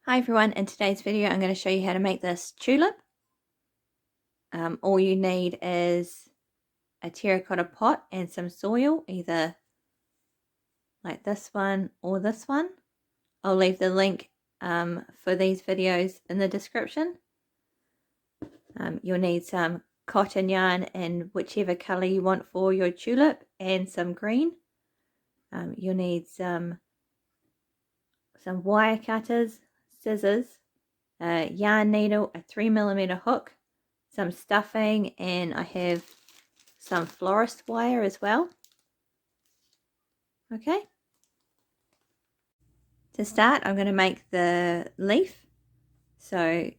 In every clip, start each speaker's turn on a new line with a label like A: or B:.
A: Hi everyone, in today's video I'm going to show you how to make this tulip. All you need is a terracotta pot and some soil, either like this one or this one. I'll leave the link for these videos in the description. You'll need some cotton yarn in whichever colour you want for your tulip and some green. You'll need some wire cutters, scissors, a yarn needle, a 3mm hook, some stuffing, and I have some Florist wire as well. Okay, to start I'm going to make the leaf. So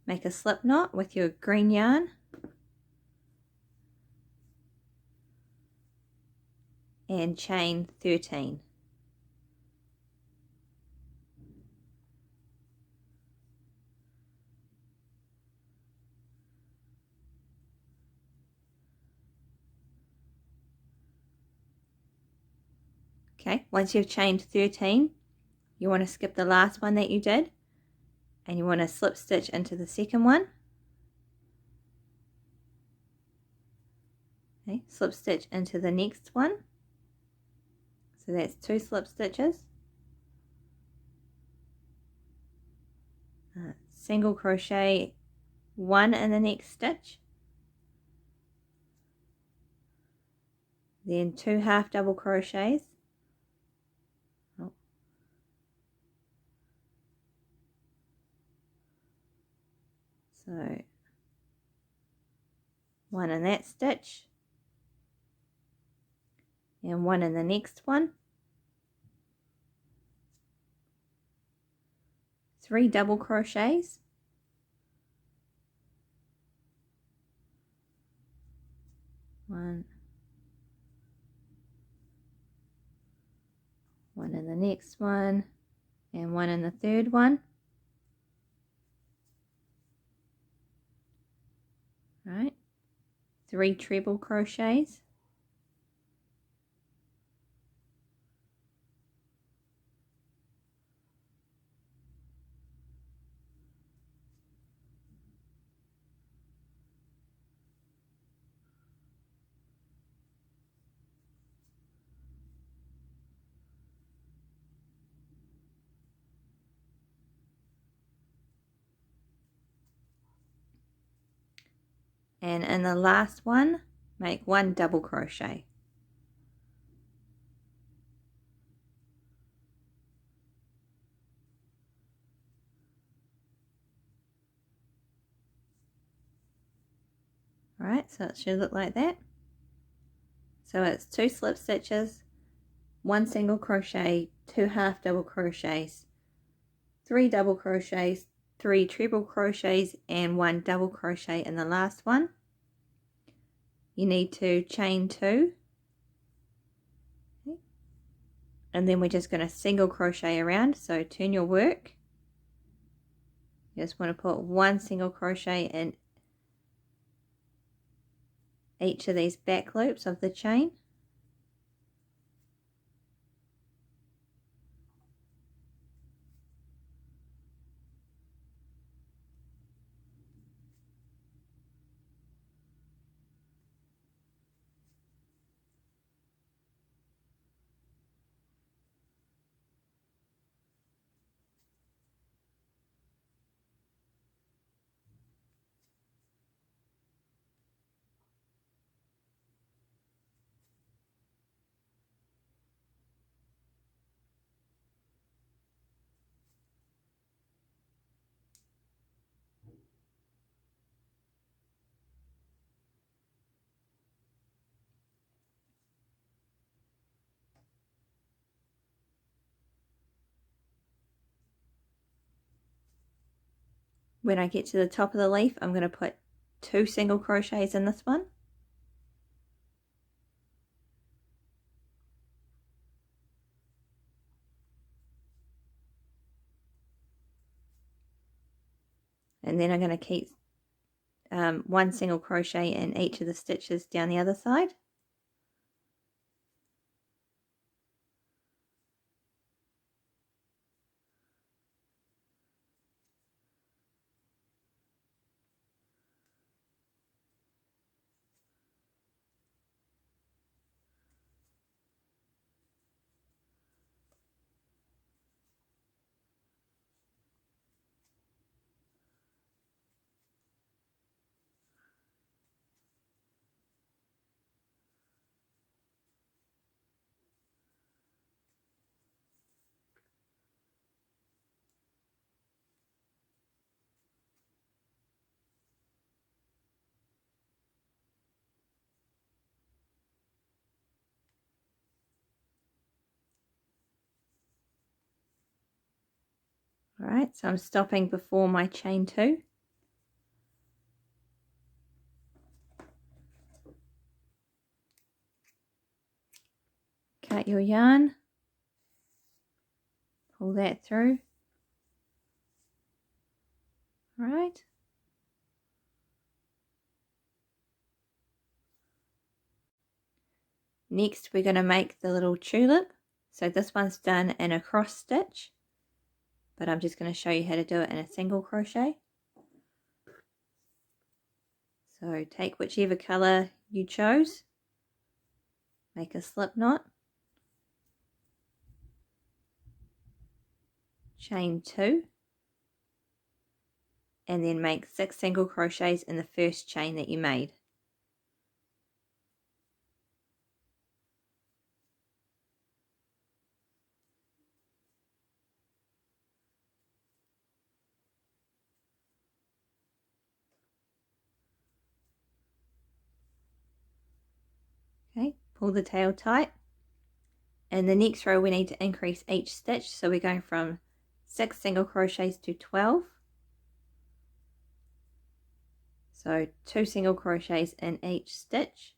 A: make a slip knot with your green yarn and chain 13. Okay, once you've chained 13, you want to skip the last one that you did and you want to slip stitch into the second one. Okay, slip stitch into the next one. So that's 2 slip stitches. Single crochet 1 in the next stitch. Then 2 half double crochets. So 1 in that stitch and 1 in the next one. 3 double crochets. One in the next one, and 1 in the third one. Right, 3 treble crochets. And in the last one, make 1 double crochet. Alright, so it should look like that. So it's 2 slip stitches, 1 single crochet, 2 half double crochets, 3 double crochets, 3 treble crochets, and 1 double crochet in the last one. You need to chain 2. And then we're just going to single crochet around. So turn your work. You just want to put 1 single crochet in each of these back loops of the chain. When I get to the top of the leaf, I'm going to put 2 single crochets in this one. And then I'm going to keep 1 single crochet in each of the stitches down the other side. Alright, so I'm stopping before my chain 2. Cut your yarn, pull that through. Alright. Next we're going to make the little tulip. So this one's done in a cross stitch, but I'm just going to show you how to do it in a single crochet. So take whichever colour you chose, make a slip knot, chain 2, and then make 6 single crochets in the first chain that you made. Okay, pull the tail tight. In the next row we need to increase each stitch, so we're going from 6 single crochets to 12. So 2 single crochets in each stitch.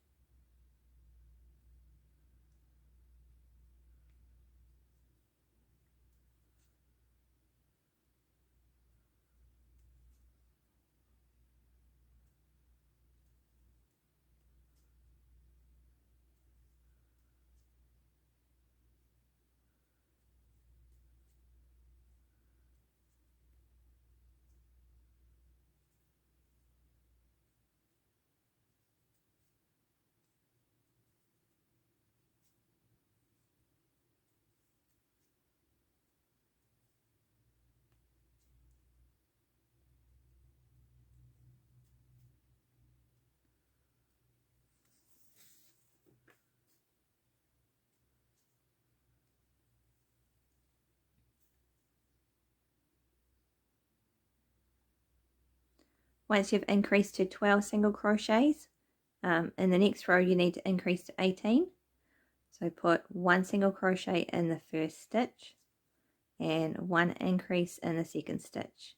A: Once you've increased to 12 single crochets, in the next row you need to increase to 18. So put 1 single crochet in the first stitch and 1 increase in the second stitch.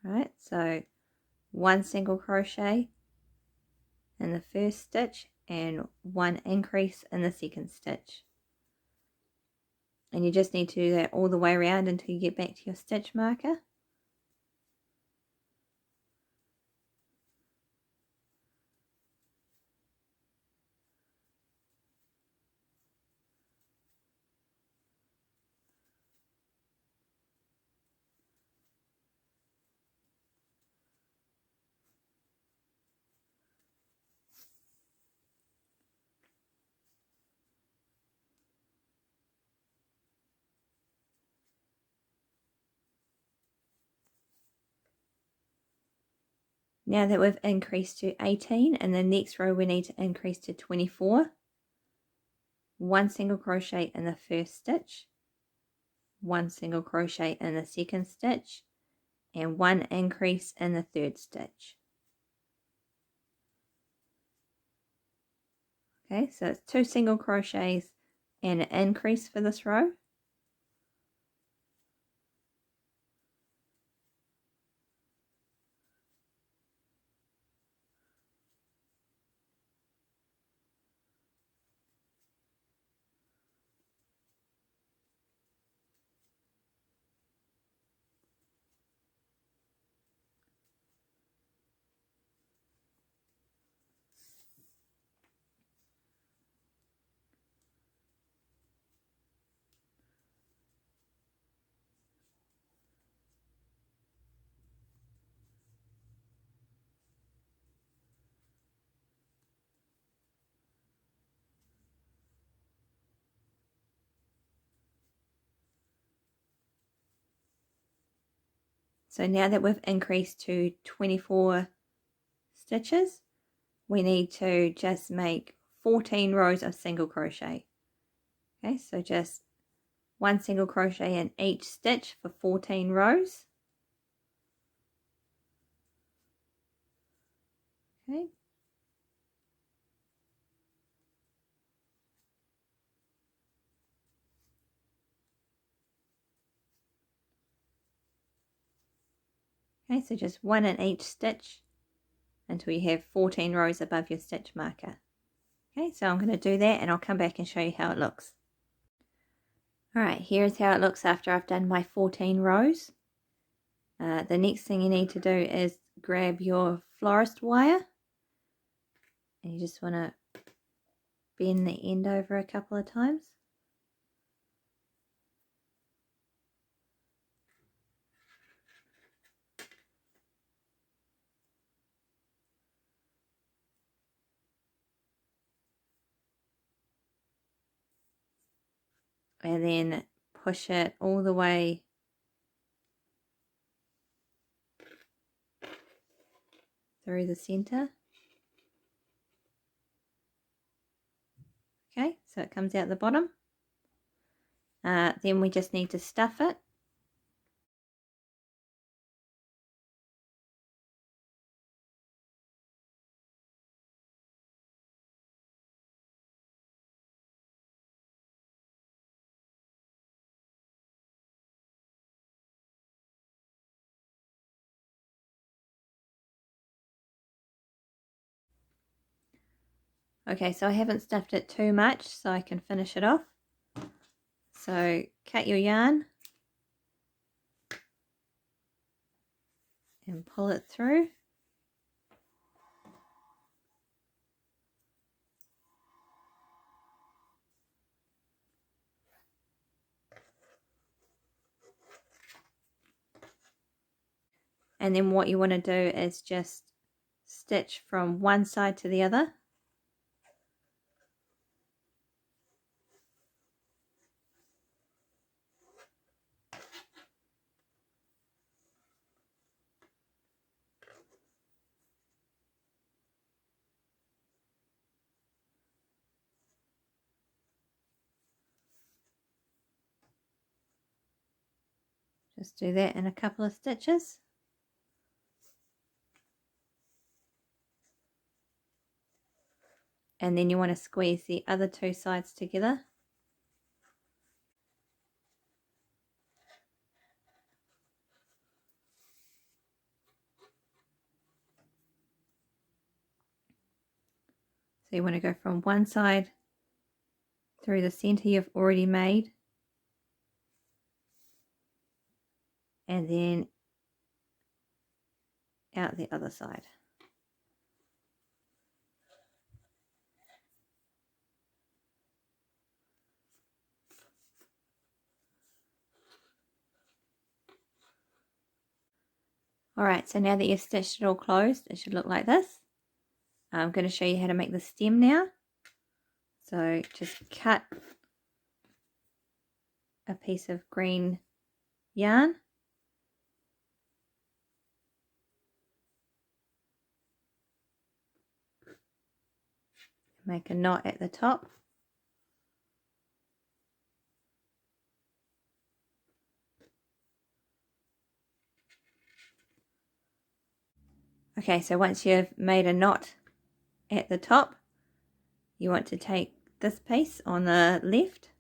A: Right, so 1 single crochet in the first stitch and 1 increase in the second stitch. And you just need to do that all the way around until you get back to your stitch marker. Now that we've increased to 18, in the next row we need to increase to 24. 1 single crochet in the first stitch, 1 single crochet in the second stitch, and 1 increase in the third stitch. Okay, so it's 2 single crochets and an increase for this row. So now that we've increased to 24 stitches, we need to just make 14 rows of single crochet. Okay, so just 1 single crochet in each stitch for 14 rows. Okay. Okay, so just one in each stitch until you have 14 rows above your stitch marker. Okay, so I'm going to do that and I'll come back and show you how it looks. Alright, here's how it looks after I've done my 14 rows. The next thing you need to do is grab your Florist wire and you just want to bend the end over a couple of times. And then push it all the way through the center. Okay, so it comes out the bottom. Then we just need to stuff it. Okay, so I haven't stuffed it too much so I can finish it off. So cut your yarn and pull it through. And then what you want to do is just stitch from one side to the other. Just do that in a couple of stitches. And then you want to squeeze the other two sides together. So you want to go from one side through the center you've already made, and then out the other side. Alright, so now that you've stitched it all closed, it should look like this. I'm going to show you how to make the stem now. So just cut a piece of green yarn. Make a knot at the top. Okay, so once you've made a knot at the top, you want to take this piece on the left,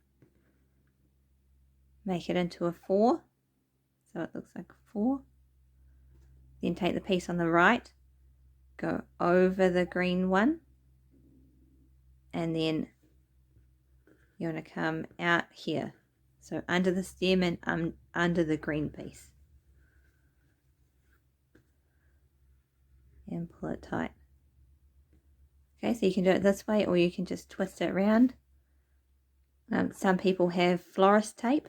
A: make it into a 4, so it looks like a 4. Then take the piece on the right, go over the green one, and then you want to come out here, so under the stem and under the green piece, and pull it tight. Okay, so you can do it this way or you can just twist it around. Some people have Florist tape.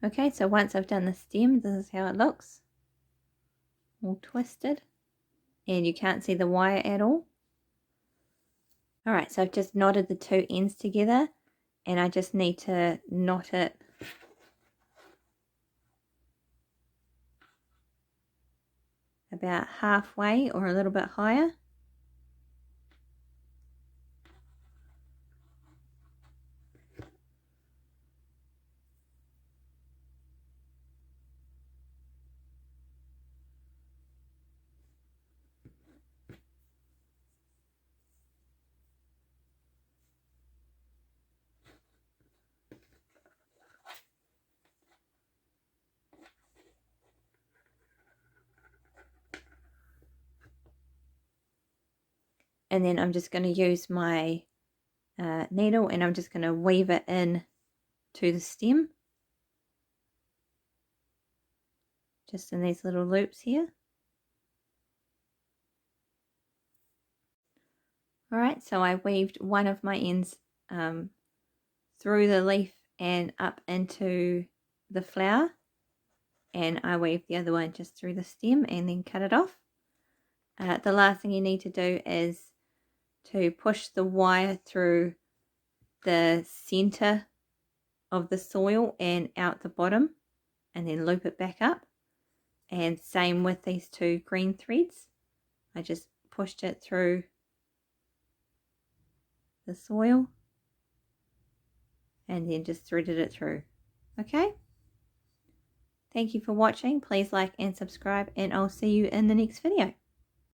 A: Okay, so once I've done the stem, this is how it looks. All twisted. And you can't see the wire at all. Alright, so I've just knotted the two ends together. And I just need to knot it about halfway or a little bit higher. And then I'm just going to use my needle and I'm just going to weave it in to the stem. Just in these little loops here. Alright, so I weaved one of my ends through the leaf and up into the flower. And I weaved the other one just through the stem and then cut it off. The last thing you need to do is to push the wire through the center of the soil and out the bottom and then loop it back up. And same with these two green threads. I just pushed it through the soil and then just threaded it through. Okay? Thank you for watching. Please like and subscribe and I'll see you in the next video.